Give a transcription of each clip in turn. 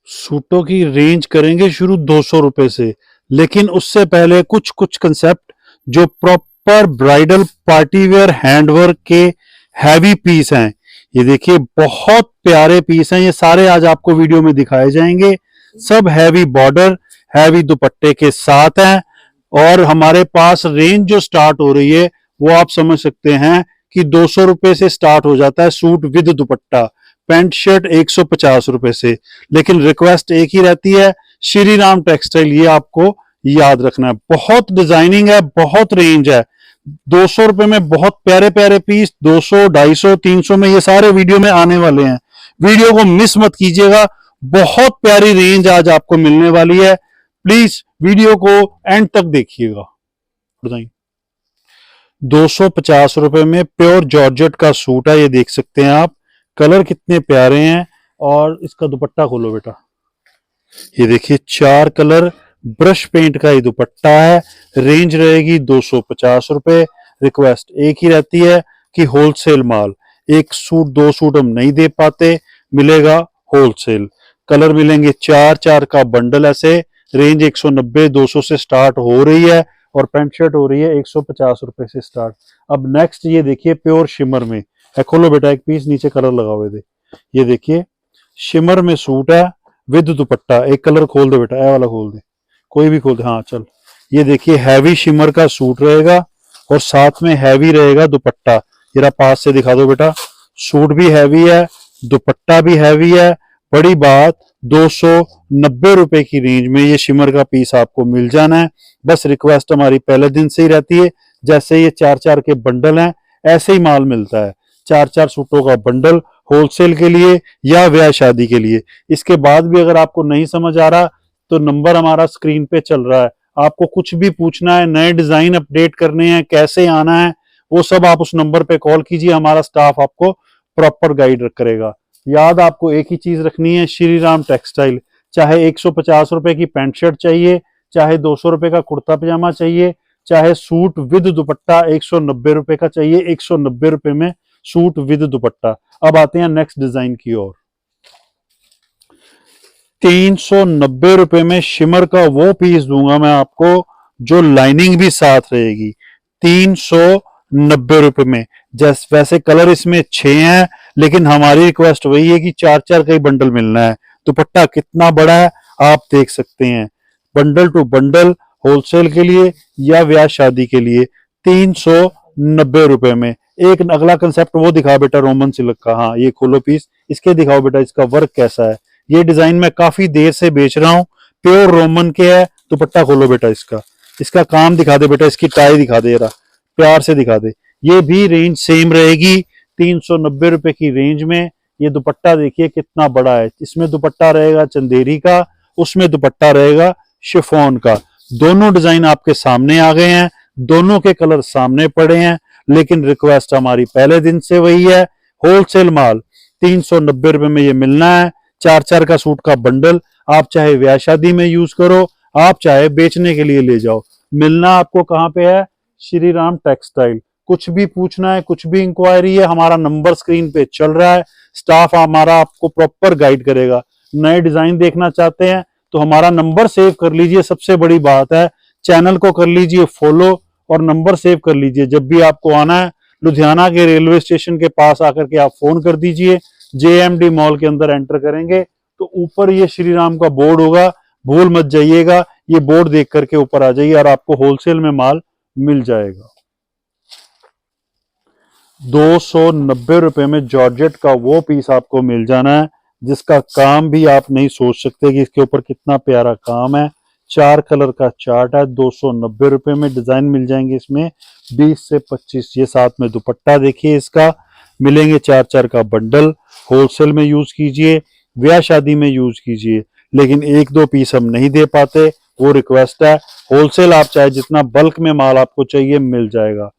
सूटों की रेंज करेंगे शुरू 200 रुपए से, लेकिन उससे पहले कुछ कुछ कंसेप्ट जो proper bridal party wear handwork के हैवी पीस हैं। ये देखिए बहुत प्यारे पीस हैं, ये सारे आज आपको वीडियो में दिखाए जाएंगे। सब हैवी बॉर्डर हैवी दुपट्टे के साथ हैं, और हमारे पास रेंज जो स्टार्ट हो रही है वो आप समझ सकते हैं कि 200 रुपए से स्टार्ट हो जाता है suit with dupatta, pant shirt 150 रुपए से। लेकिन रिक्वेस्ट एक ही रहती है, श्री राम टेक्सटाइल, ये आपको याद रखना है। बहुत डिजाइनिंग है, बहुत रेंज है। 200 रुपए में बहुत प्यारे प्यारे पीस, 200, 250, 300 में ये सारे वीडियो में आने वाले हैं। वीडियो को मिस मत कीजिएगा, बहुत प्यारी रेंज आज आपको मिलने वाली है। प्लीज वीडियो को एंड तक देखिएगा। 250 रुपए में प्योर जॉर्जेट का सूट है, ये देख सकते हैं आप। कलर कितने प्यारे हैं, और इसका दुपट्टा खोलो बेटा। ये देखिए 4 कलर, ब्रश पेंट का ये दुपट्टा है। रेंज रहेगी 250 रुपए। रिक्वेस्ट एक ही रहती है कि होलसेल माल, एक सूट 2 सूट हम नहीं दे पाते, मिलेगा होलसेल। कलर मिलेंगे 4 का बंडल ऐसे। रेंज 190 200 से स्टार्ट हो रही है, और पैंट शर्ट हो रही है 150 रुपए से स्टार्ट। अब नेक्स्ट ये देखिए प्योर शिमर में है। खोलो बेटा एक पीस, नीचे कलर लगा हुए थे। ये देखिए शिमर में सूट है विद दुपट्टा। एक कलर खोल दे बेटा, ए वाला खोल दे, कोई भी खोल दे, हाँ चल। ये देखिए हैवी शिमर का सूट रहेगा, और साथ में हैवी रहेगा दुपट्टा। जरा पास से दिखा दो बेटा। सूट भी हैवी है, दुपट्टा भी हैवी है। बड़ी बात, 290 रुपए की रेंज में ये शिमर का पीस आपको मिल जाना है। बस रिक्वेस्ट हमारी पहले दिन से ही रहती है, जैसे ये 4 के बंडल हैं ऐसे ही माल मिलता है। 4 सूटों का बंडल होलसेल के लिए या ब्याह शादी के लिए। इसके बाद भी अगर आपको नहीं समझ आ रहा तो नंबर हमारा स्क्रीन पे चल रहा है। आपको कुछ भी पूछना है, नए डिजाइन अपडेट करने हैं, कैसे आना है, वो सब आप उस नंबर पे कॉल कीजिए, हमारा स्टाफ आपको प्रॉपर गाइड करेगा। याद आपको एक ही चीज रखनी है, श्री राम टेक्सटाइल। चाहे 150 रुपए की पैंट शर्ट चाहिए, चाहे 200 रुपए का कुर्ता पजामा चाहिए, चाहे सूट विद दुपट्टा 190 रुपए का चाहिए, 190 रुपए में सूट विद दुपट्टा। अब आते हैं नेक्स्ट डिजाइन की ओर। 390 रुपए में शिमर का वो पीस दूंगा मैं आपको जो लाइनिंग भी साथ रहेगी। 390 रुपए में। जैसे वैसे कलर इसमें 6 हैं, लेकिन हमारी रिक्वेस्ट वही है कि 4 का ही बंडल मिलना है। दुपट्टा कितना बड़ा है आप देख सकते हैं। बंडल टू बंडल होलसेल के लिए या ब्याह शादी के लिए 390 रुपए में। एक अगला कंसेप्ट वो दिखा बेटा, रोमन सिल्क का। हाँ ये खोलो पीस, इसके दिखाओ बेटा, इसका वर्क कैसा है। ये डिजाइन मैं काफी देर से बेच रहा हूँ, प्योर रोमन के है। दुपट्टा खोलो बेटा इसका, इसका काम दिखा दे बेटा, इसकी टाई दिखा दे, जरा प्यार से दिखा दे। ये भी रेंज सेम रहेगी 390 रुपए की रेंज में। ये दुपट्टा देखिए कितना बड़ा है। इसमें दुपट्टा रहेगा चंदेरी का, उसमें दुपट्टा रहेगा शिफॉन का। दोनों डिजाइन आपके सामने आ गए हैं, दोनों के कलर सामने पड़े हैं, लेकिन रिक्वेस्ट हमारी पहले दिन से वही है, होलसेल माल 390 रुपए में ये मिलना है। 4 का सूट का बंडल, आप चाहे ब्याह शादी में यूज करो, आप चाहे बेचने के लिए ले जाओ। मिलना आपको कहाँ पे है? श्री राम टेक्सटाइल। कुछ भी पूछना है, कुछ भी इंक्वायरी है, हमारा नंबर स्क्रीन पे चल रहा है। स्टाफ हमारा आपको प्रॉपर गाइड करेगा। नए डिजाइन देखना चाहते हैं तो हमारा नंबर सेव कर लीजिए, सबसे बड़ी बात है। चैनल को कर लीजिए फॉलो, और नंबर सेव कर लीजिए। जब भी आपको आना है, लुधियाना के रेलवे स्टेशन के पास आकर के आप फोन कर दीजिए। JMD मॉल के अंदर एंटर करेंगे तो ऊपर ये श्री राम का बोर्ड होगा, भूल मत जाइएगा। ये बोर्ड देख करके ऊपर आ जाइए, और आपको होलसेल में माल मिल जाएगा। 290 रुपए में जॉर्जेट का वो पीस आपको मिल जाना है जिसका काम भी आप नहीं सोच सकते कि इसके ऊपर कितना प्यारा काम है। 4 कलर का चार्ट है। 290 रुपए में डिजाइन मिल जाएंगे इसमें 20 से 25। ये साथ में दुपट्टा देखिए इसका, मिलेंगे 4 का बंडल। होलसेल में यूज कीजिए, ब्याह शादी में यूज कीजिए, लेकिन 1-2 पीस हम नहीं दे पाते, वो रिक्वेस्ट है। होलसेल आप चाहे जितना बल्क में माल आपको चाहिए मिल जाएगा।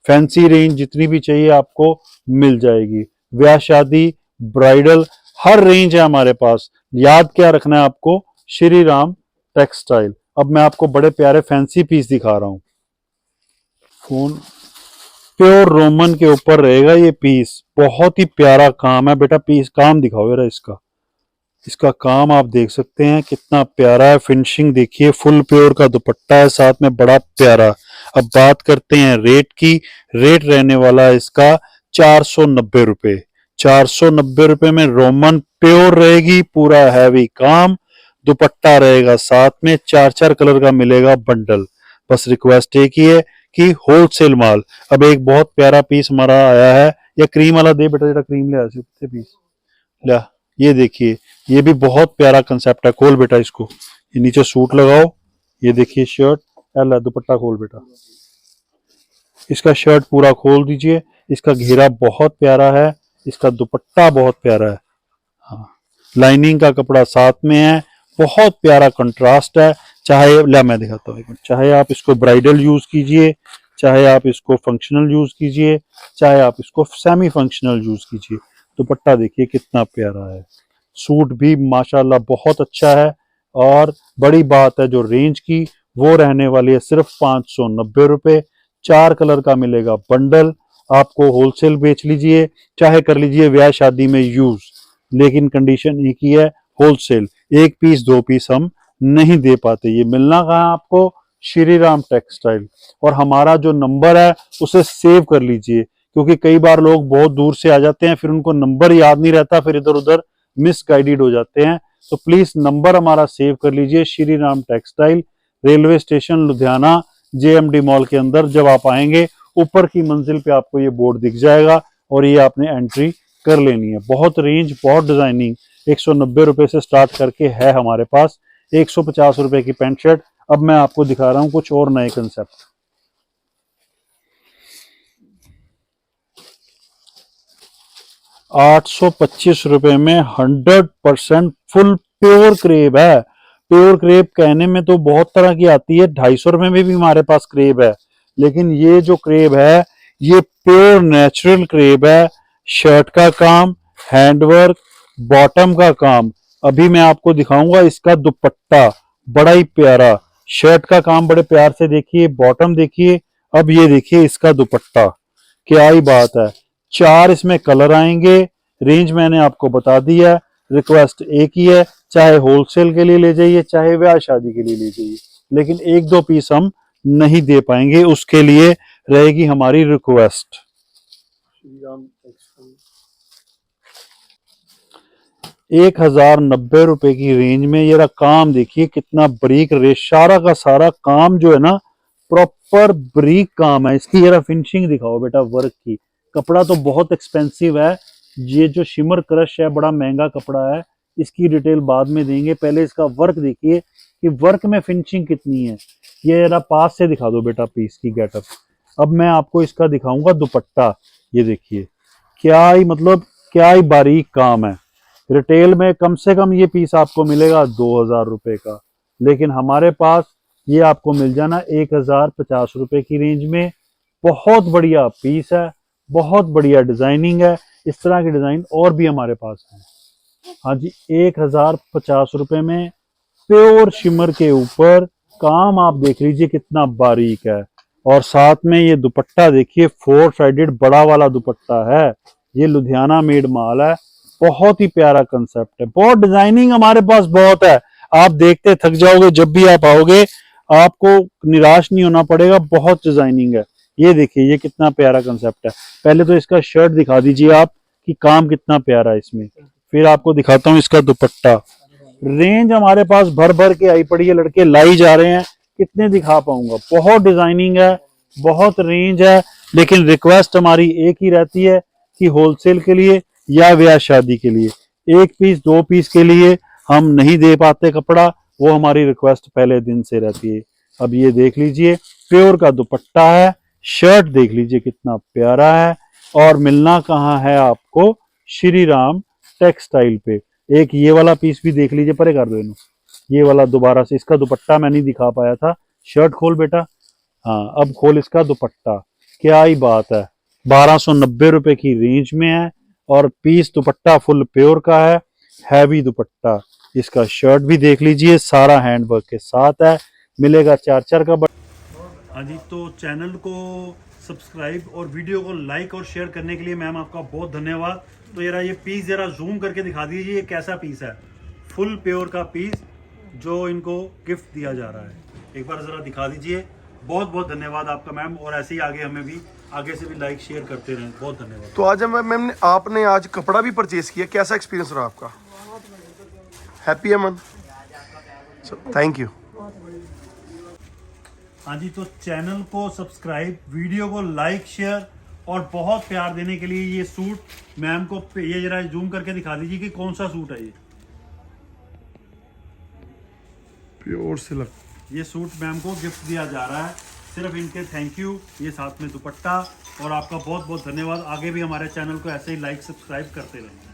फैंसी रेंज जितनी भी चाहिए आपको मिल जाएगी। ब्याह शादी, ब्राइडल, हर रेंज है हमारे पास। याद क्या रखना है आपको? श्री राम टेक्सटाइल। अब मैं आपको बड़े प्यारे फैंसी पीस दिखा रहा हूं। फोन प्योर रोमन के ऊपर रहेगा ये पीस, बहुत ही प्यारा काम है बेटा। पीस काम दिखाओ जरा इसका, इसका काम आप देख सकते हैं कितना प्यारा है, फिनिशिंग देखिए, फुल प्योर का दुपट्टा है, साथ में बड़ा प्यारा। अब बात करते हैं रेट की। रेट रहने वाला है इसका 490 रुपए। 490 रुपए में रोमन प्योर रहेगी, पूरा हैवी काम, दुपट्टा रहेगा साथ में, चार चार कलर का मिलेगा बंडल। बस रिक्वेस्ट एक ही है कि होलसेल माल। अब एक बहुत प्यारा पीस हमारा आया है, या क्रीम वाला दे बेटा, जरा क्रीम ले आया पीस ला। ये देखिए, ये भी बहुत प्यारा कंसेप्ट है। खोल बेटा इसको, ये नीचे सूट लगाओ, ये देखिए शर्ट, अल्लाह दुपट्टा खोल बेटा, इसका शर्ट पूरा खोल दीजिए। इसका घेरा बहुत प्यारा है, इसका दुपट्टा बहुत प्यारा है। हाँ, लाइनिंग का कपड़ा साथ में है, बहुत प्यारा कंट्रास्ट है। चाहे ला मैं दिखाता हूँ एक मिनट, चाहे आप इसको ब्राइडल यूज कीजिए, चाहे आप इसको फंक्शनल यूज कीजिए, चाहे आप इसको सेमी फंक्शनल यूज कीजिए, दुपट्टा देखिए कितना प्यारा है। सूट भी माशाल्लाह बहुत अच्छा है। और बड़ी बात है जो रेंज की, वो रहने वाली है सिर्फ 590 रुपए। चार कलर का मिलेगा बंडल। आपको होलसेल बेच लीजिए, चाहे कर लीजिए ब्याह शादी में यूज, लेकिन कंडीशन एक ही है, होलसेल। एक पीस दो पीस हम नहीं दे पाते। ये मिलना कहाँ आपको? श्री राम टेक्सटाइल। और हमारा जो नंबर है उसे सेव कर लीजिए, क्योंकि कई बार लोग बहुत दूर से आ जाते हैं, फिर उनको नंबर याद नहीं रहता, फिर इधर उधर मिसगाइडेड हो जाते हैं। तो प्लीज नंबर हमारा सेव कर लीजिए, Shri Ram textile, railway station Ludhiana, JMD mall के अंदर। जब आप आएंगे ऊपर की मंजिल पे आपको ये बोर्ड दिख जाएगा, और ये आपने एंट्री कर लेनी है। बहुत रेंज, बहुत डिजाइनिंग, 190 रुपए से स्टार्ट करके है हमारे पास, 150 रुपए की पैंट शर्ट। अब मैं आपको दिखा रहा हूं कुछ और नए कंसेप्ट। 825 रुपए में 100% फुल प्योर क्रेप है। प्योर क्रेप कहने में तो बहुत तरह की आती है, 250 रुपए में भी हमारे पास क्रेप है, लेकिन ये जो क्रेप है ये प्योर नेचुरल क्रेप है। शर्ट का काम, हैंडवर्क, बॉटम का काम। अभी मैं आपको दिखाऊंगा इसका दुपट्टा, बड़ा ही प्यारा। शर्ट का काम बड़े प्यार से देखिए, बॉटम देखिए, अब ये देखिए इसका दुपट्टा, क्या ही बात है। चार इसमें कलर आएंगे। रेंज मैंने आपको बता दी है। रिक्वेस्ट एक ही है, चाहे होलसेल के लिए ले जाइए, चाहे ब्याह शादी के लिए ले जाइए, लेकिन एक दो पीस हम नहीं दे पाएंगे, उसके लिए रहेगी हमारी रिक्वेस्ट। 1090 रुपए की रेंज में ये काम देखिए कितना बारीक, रेशारा का सारा काम जो है ना, प्रॉपर बारीक काम है। इसकी जरा फिनिशिंग दिखाओ बेटा, वर्क की। कपड़ा तो बहुत एक्सपेंसिव है, ये जो शिमर क्रश है बड़ा महंगा कपड़ा है, इसकी डिटेल बाद में देंगे। पहले इसका वर्क देखिए कि वर्क में फिनिशिंग कितनी है। ये जरा पास से दिखा दो बेटा पीस की गेटअप। अब मैं आपको इसका दिखाऊंगा दुपट्टा, ये देखिए क्या ही मतलब, क्या ही बारीक काम है। रिटेल में कम से कम ये पीस आपको मिलेगा 2000 रुपए का, लेकिन हमारे पास ये आपको मिल जाना 1050 रुपए की रेंज में। बहुत बढ़िया पीस है, बहुत बढ़िया डिजाइनिंग है। इस तरह की डिजाइन और भी हमारे पास है। हाँ जी, 1050 रुपए में प्योर शिमर के ऊपर काम आप देख लीजिए कितना बारीक है। और साथ में ये दुपट्टा देखिए, 4 साइडेड बड़ा वाला दुपट्टा है। ये लुधियाना मेड माल है, बहुत ही प्यारा कंसेप्ट है। बहुत डिजाइनिंग हमारे पास बहुत है, आप देखते थक जाओगे। जब भी आप आओगे आपको निराश नहीं होना पड़ेगा, बहुत डिजाइनिंग है। ये देखिए ये कितना प्यारा कंसेप्ट है। पहले तो इसका शर्ट दिखा दीजिए आप कि काम कितना प्यारा है इसमें, फिर आपको दिखाता हूँ इसका दुपट्टा। रेंज हमारे पास भर भर के आई पड़ी है, लड़के लाई जा रहे हैं, कितने दिखा पाऊंगा। बहुत डिजाइनिंग है, बहुत रेंज है, लेकिन रिक्वेस्ट हमारी एक ही रहती है कि होलसेल के लिए या ब्याह शादी के लिए एक पीस दो पीस के लिए हम नहीं दे पाते कपड़ा, वो हमारी रिक्वेस्ट पहले दिन से रहती है। अब ये देख लीजिए प्योर का दुपट्टा है, शर्ट देख लीजिए कितना प्यारा है। और मिलना कहाँ है आपको? श्री राम टेक्सटाइल पे। एक ये वाला पीस भी देख लीजिए, परे कर दो इन्हें, ये वाला दोबारा से। इसका दुपट्टा मैं नहीं दिखा पाया था। शर्ट खोल बेटा, हाँ अब खोल इसका दुपट्टा, क्या ही बात है। 1290 रुपए की रेंज में है, और पीस दुपट्टा फुल प्योर का है, हैवी दुपट्टा। इसका शर्ट भी देख लीजिए, सारा हैंडवर्क के साथ है, मिलेगा 4 का। हाँ जी, तो चैनल को सब्सक्राइब और वीडियो को लाइक और शेयर करने के लिए मैम आपका बहुत धन्यवाद। तो जरा ये पीस जरा जूम करके दिखा दीजिए, ये कैसा पीस है। फुल प्योर का पीस जो इनको गिफ्ट दिया जा रहा है। एक बार ज़रा दिखा दीजिए। बहुत बहुत धन्यवाद आपका मैम, और ऐसे ही आगे से भी लाइक शेयर करते रहें। बहुत धन्यवाद। तो आज मैम आपने आज कपड़ा भी परचेज किया, कैसा एक्सपीरियंस रहा आपका? हैप्पी है मन? Thank you. हाँ जी, तो चैनल को सब्सक्राइब, वीडियो को लाइक शेयर और बहुत प्यार देने के लिए ये सूट मैम को, ये जरा जूम करके दिखा दीजिए कि कौन सा सूट है ये। Pure silk. ये सूट मैम को गिफ्ट दिया जा रहा है। सिर्फ इनके थैंक यू, ये साथ में दुपट्टा, और आपका बहुत बहुत धन्यवाद। आगे भी हमारे चैनल को ऐसे ही लाइक सब्सक्राइब करते रहें।